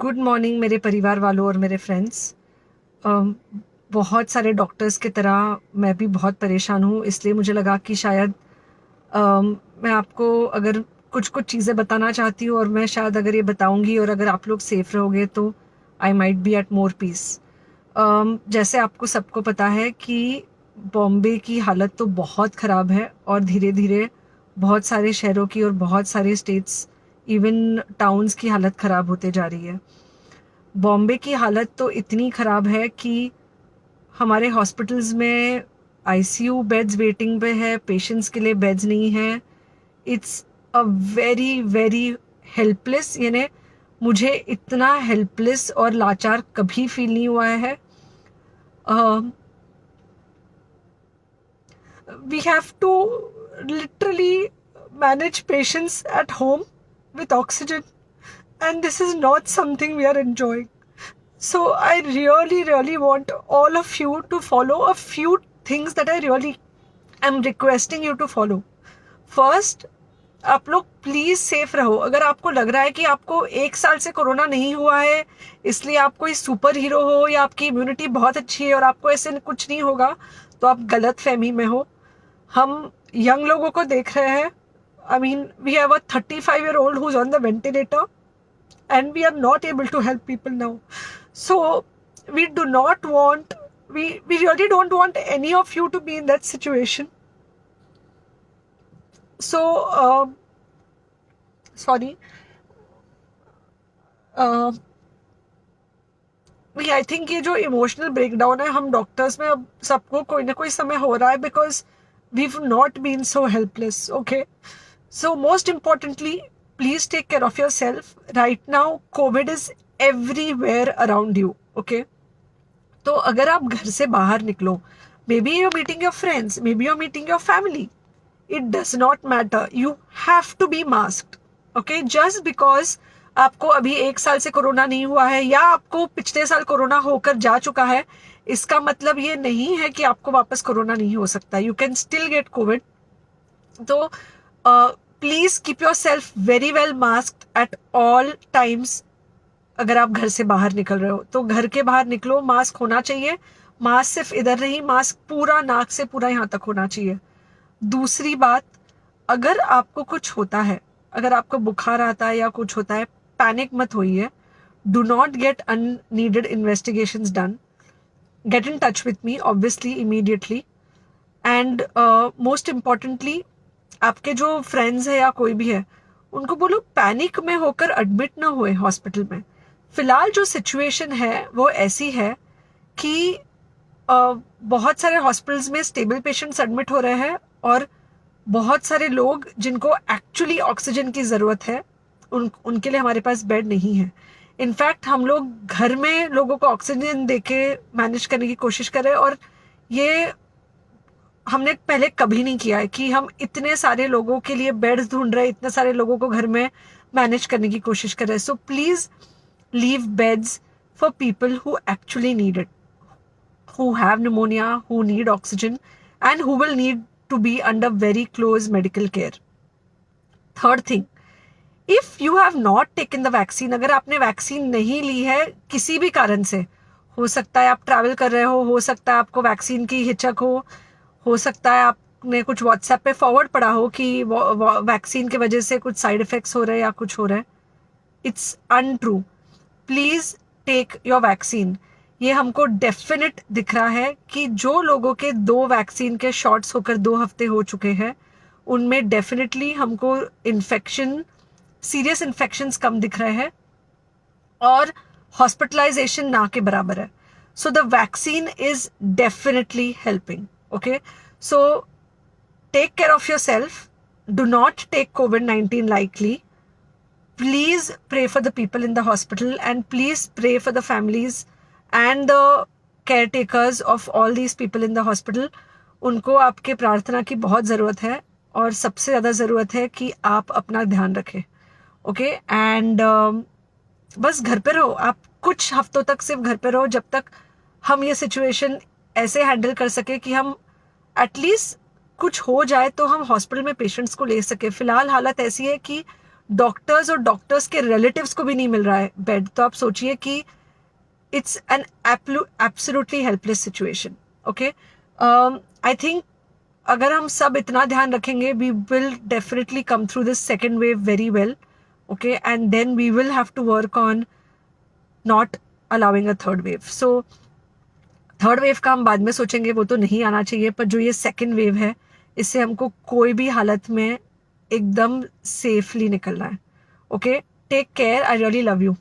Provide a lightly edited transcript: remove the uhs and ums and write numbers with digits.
Good morning मेरे परिवार वालों और मेरे फ्रेंड्स। बहुत सारे डॉक्टर्स की तरह मैं भी बहुत परेशान हूँ, इसलिए मुझे लगा कि शायद मैं आपको अगर कुछ कुछ चीज़ें बताना चाहती हूँ और मैं शायद अगर ये बताऊँगी और अगर आप लोग सेफ रहोगे तो I might be at more peace. जैसे आपको सबको पता है कि बॉम्बे की हालत तो बहुत ख़राब है और धीरे धीरे बहुत सारे शहरों की और बहुत सारे स्टेट्स इवन टाउन्स की हालत ख़राब होते जा रही है। बॉम्बे की हालत तो इतनी ख़राब है कि हमारे हॉस्पिटल्स में आईसीयू बेड्स वेटिंग पे है, पेशेंट्स के लिए बेड्स नहीं है। It's a very very helpless, यानी मुझे इतना हेल्पलेस और लाचार कभी फील नहीं हुआ है। We have to literally manage patients at home with oxygen, and this is not something we are enjoying. So I really want all of you to follow a few things that I really am requesting you to follow. First, आप लोग please safe रहो। अगर आपको लग रहा है कि आपको 1 साल से कोरोना नहीं हुआ है इसलिए आप कोई सुपर हीरो हो या आपकी इम्यूनिटी बहुत अच्छी है और आपको ऐसे कुछ नहीं होगा, तो आप गलत फहमी में हो। हम यंग लोगों को देख रहे हैं। I mean we have a 35-year-old who's on the ventilator and we are not able to help people now. So we do not want, we really don't want any of you to be in that situation. So sorry, I think ये जो emotional breakdown है हम doctors में अब सबको कोई ना कोई समय हो रहा है, because we not been so helpless. Okay, so most importantly please take care of your self. Right now COVID is everywhere around you. Okay, तो अगर आप घर से बाहर निकलो, may be you're meeting your friends, may be you're meeting your family, it does not matter, you have to be masked. Okay, just because आपको अभी 1 साल से कोरोना नहीं हुआ है या आपको पिछले साल कोरोना होकर जा चुका है, इसका मतलब ये नहीं है कि आपको वापस कोरोना नहीं हो सकता। You can still get Covid. तो please keep yourself very well masked at all times. अगर आप घर से बाहर निकल रहे हो तो घर के बाहर निकलो, मास्क होना चाहिए। मास्क सिर्फ इधर नहीं, मास्क पूरा नाक से पूरा यहाँ तक होना चाहिए। दूसरी बात, अगर आपको कुछ होता है, अगर आपको बुखार आता है या कुछ होता है, पैनिक मत होइए। Do not get unneeded investigations done. Get in touch with me obviously immediately. And most importantly, आपके जो फ्रेंड्स है या कोई भी है उनको बोलो पैनिक में होकर एडमिट ना हुए हॉस्पिटल में। फिलहाल जो सिचुएशन है वो ऐसी है कि बहुत सारे हॉस्पिटल्स में स्टेबल पेशेंट्स एडमिट हो रहे हैं और बहुत सारे लोग जिनको एक्चुअली ऑक्सीजन की ज़रूरत है उनके लिए हमारे पास बेड नहीं है। इनफैक्ट हम लोग घर में लोगों को ऑक्सीजन देके मैनेज करने की कोशिश कर रहे हैं, और ये हमने पहले कभी नहीं किया है कि हम इतने सारे लोगों के लिए बेड्स ढूंढ रहे हैं, इतने सारे लोगों को घर में मैनेज करने की कोशिश कर रहे हैं। So please leave beds for people who actually need it, who have pneumonia, who need oxygen, and who will need to be under very close medical care. Third thing, if you have not taken the vaccine, अगर आपने vaccine नहीं ली है किसी भी कारण से, हो सकता है आप ट्रैवल कर रहे हो सकता है आपको वैक्सीन की हिचक हो सकता है आपने कुछ व्हाट्सएप पे फॉरवर्ड पढ़ा हो कि वैक्सीन की वजह से कुछ साइड इफेक्ट्स हो रहे हैं या कुछ हो रहा है। It's untrue. Please take your vaccine. ये हमको डेफिनेट दिख रहा है कि जो लोगों के 2 वैक्सीन के शॉट्स होकर 2 हफ्ते हो चुके हैं उनमें डेफिनेटली हमको इन्फेक्शन, सीरियस इन्फेक्शंस कम दिख रहे हैं और हॉस्पिटलाइजेशन ना के बराबर है। So the vaccine is definitely helping. Okay, so take care of your self. Do not take COVID-19 lightly. Please pray for the people in the hospital and please pray for the families and the caretakers of all these people in the hospital. उनको आपके प्रार्थना की बहुत ज़रूरत है और सबसे ज़्यादा ज़रूरत है कि आप अपना ध्यान रखें। ओके, एंड बस घर पे रहो। आप कुछ हफ्तों तक सिर्फ घर पे रहो जब तक हम ये सिचुएशन ऐसे हैंडल कर सके कि हम एटलीस्ट कुछ हो जाए तो हम हॉस्पिटल में पेशेंट्स को ले सके। फिलहाल हालत ऐसी है कि डॉक्टर्स और डॉक्टर्स के रिलेटिव्स को भी नहीं मिल रहा है बेड, तो आप सोचिए कि it's an absolutely helpless situation. Okay, I think अगर हम सब इतना ध्यान रखेंगे, we will definitely come through this second wave very well. Okay, and then we will have to work on not allowing a third wave. So third wave का हम बाद में सोचेंगे, वो तो नहीं आना चाहिए, पर जो ये सेकेंड वेव है इससे हमको कोई भी हालत में एकदम सेफली निकलना है. Okay, take care, I really love you.